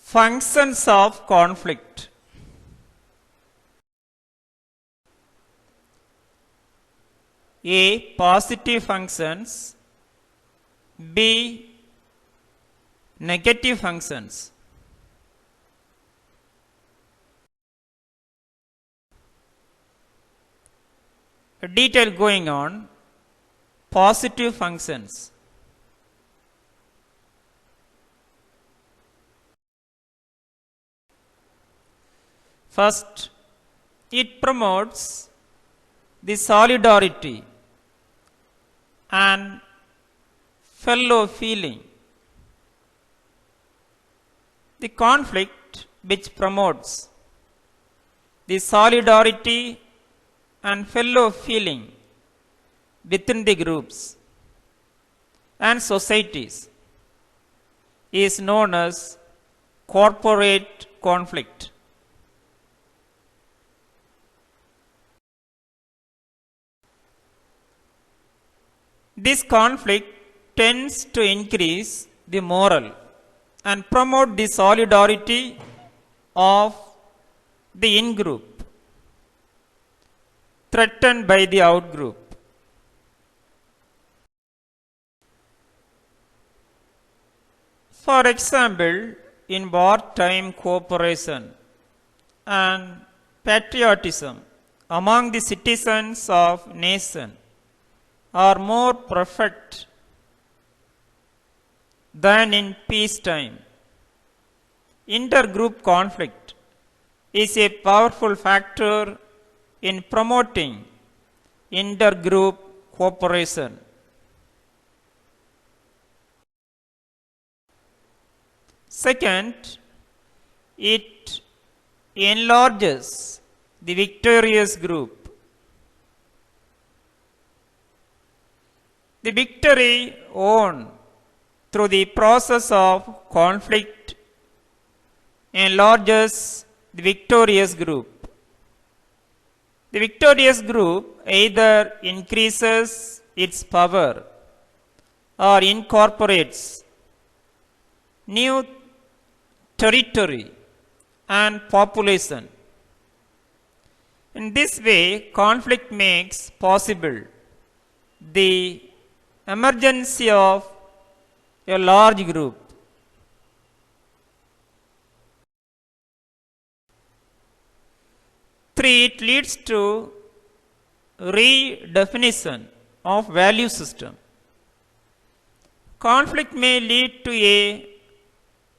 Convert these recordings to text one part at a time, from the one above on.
Functions of conflict. A. Positive functions. B. Negative functions. A detail going on. Positive functions. First, it promotes the solidarity and fellow feeling. The conflict which promotes the solidarity and fellow feeling within the groups and societies is known as corporate conflict. This conflict tends to increase the moral and promote the solidarity of the in-group threatened by the out-group. For example, in wartime cooperation and patriotism among the citizens of nation are more perfect than in peacetime. Intergroup conflict is a powerful factor in promoting intergroup cooperation. Second, it enlarges the victorious group. The victory won through the process of conflict enlarges the victorious group. The victorious group either increases its power or incorporates new territory and population. In this way, conflict makes possible the emergency of a large group. Three, it leads to redefinition of value system. Conflict may lead to a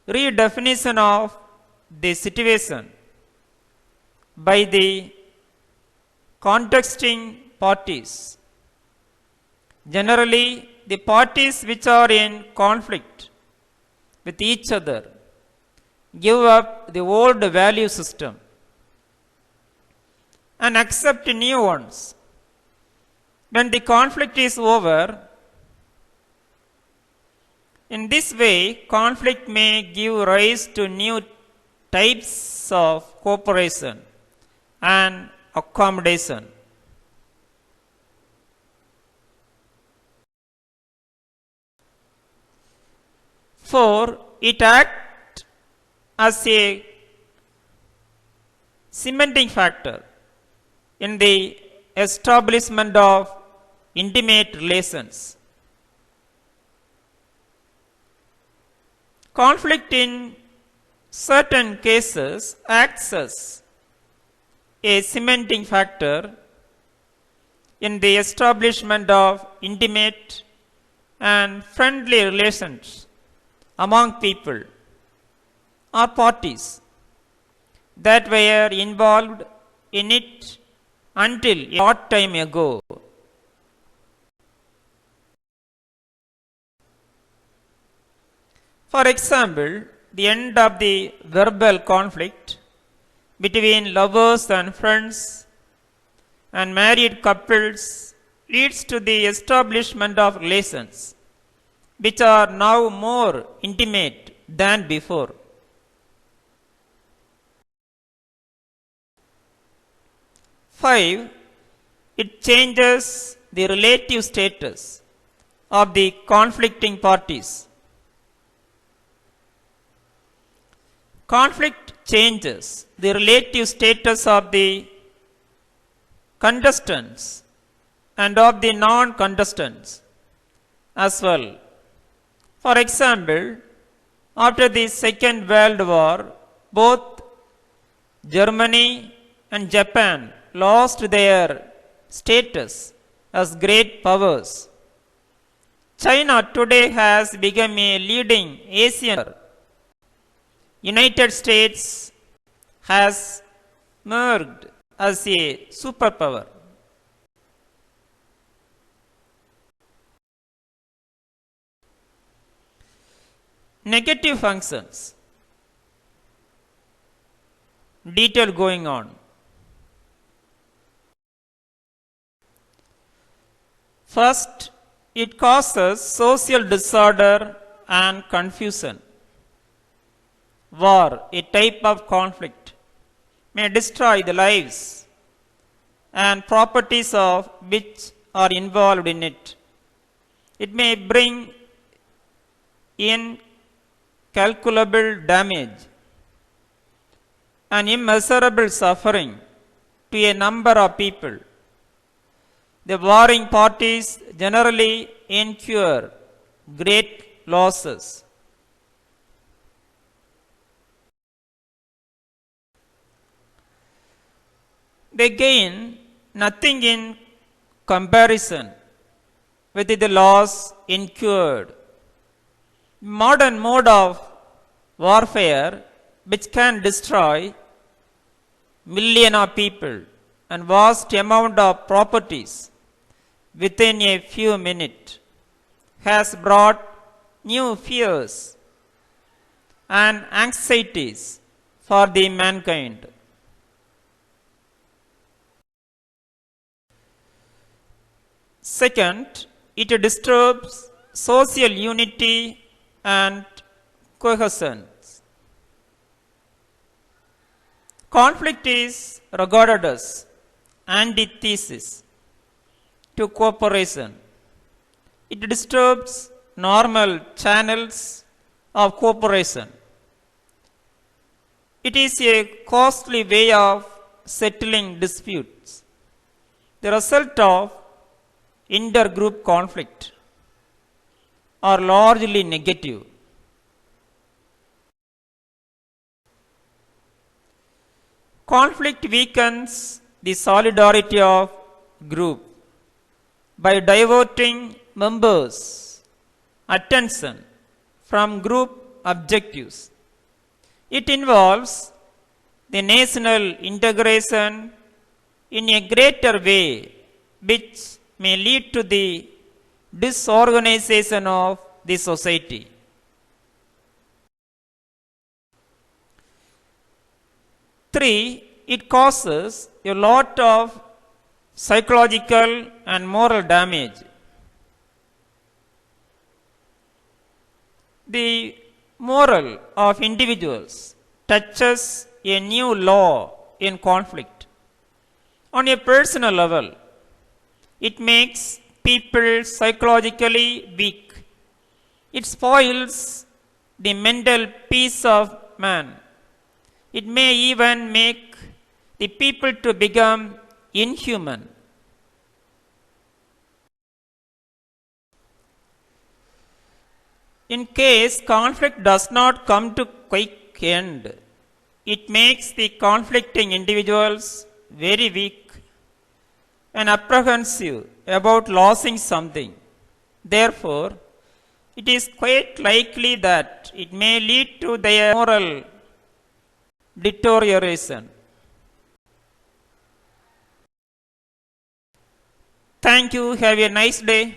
redefinition of the situation by the contesting parties. Generally, the parties which are in conflict with each other give up the old value system and accept new ones. When the conflict is over, in this way, conflict may give rise to new types of cooperation and accommodation. Four, it acts as a cementing factor in the establishment of intimate relations. Conflict in certain cases acts as a cementing factor in the establishment of intimate and friendly relations among people or parties that were involved in it until a short time ago. For example, the end of the verbal conflict between lovers and friends and married couples leads to the establishment of relations which are now more intimate than before. Five, it changes the relative status of the conflicting parties. Conflict changes the relative status of the contestants and of the non-contestants as well. For example, after the Second World War, both Germany and Japan lost their status as great powers. China today has become a leading Asian power. United States has emerged as a superpower. Negative functions. Detail going on. First, it causes social disorder and confusion. War, a type of conflict, may destroy the lives and properties of which are involved in it. It may bring incalculable damage and immeasurable suffering to a number of people. The warring parties generally incur great losses. They gain nothing in comparison with the loss incurred. Modern mode of warfare, which can destroy millions of people and vast amount of properties within a few minutes, has brought new fears and anxieties for the mankind. Second, it disturbs social unity and cohesion. Conflict is regarded as antithesis to cooperation. It disturbs normal channels of cooperation. It is a costly way of settling disputes. The result of intergroup conflict are largely negative. Conflict weakens the solidarity of group by diverting members' attention from group objectives. It involves the national integration in a greater way, which may lead to the disorganization of the society. Three, it causes a lot of psychological and moral damage. The moral of individuals touches a new law in conflict. On a personal level, it makes people psychologically weak. It spoils the mental peace of man. It may even make the people to become inhuman. In case conflict does not come to quick end, it makes the conflicting individuals very weak and apprehensive about losing something. Therefore, it is quite likely that it may lead to their moral deterioration. Thank you. Have a nice day.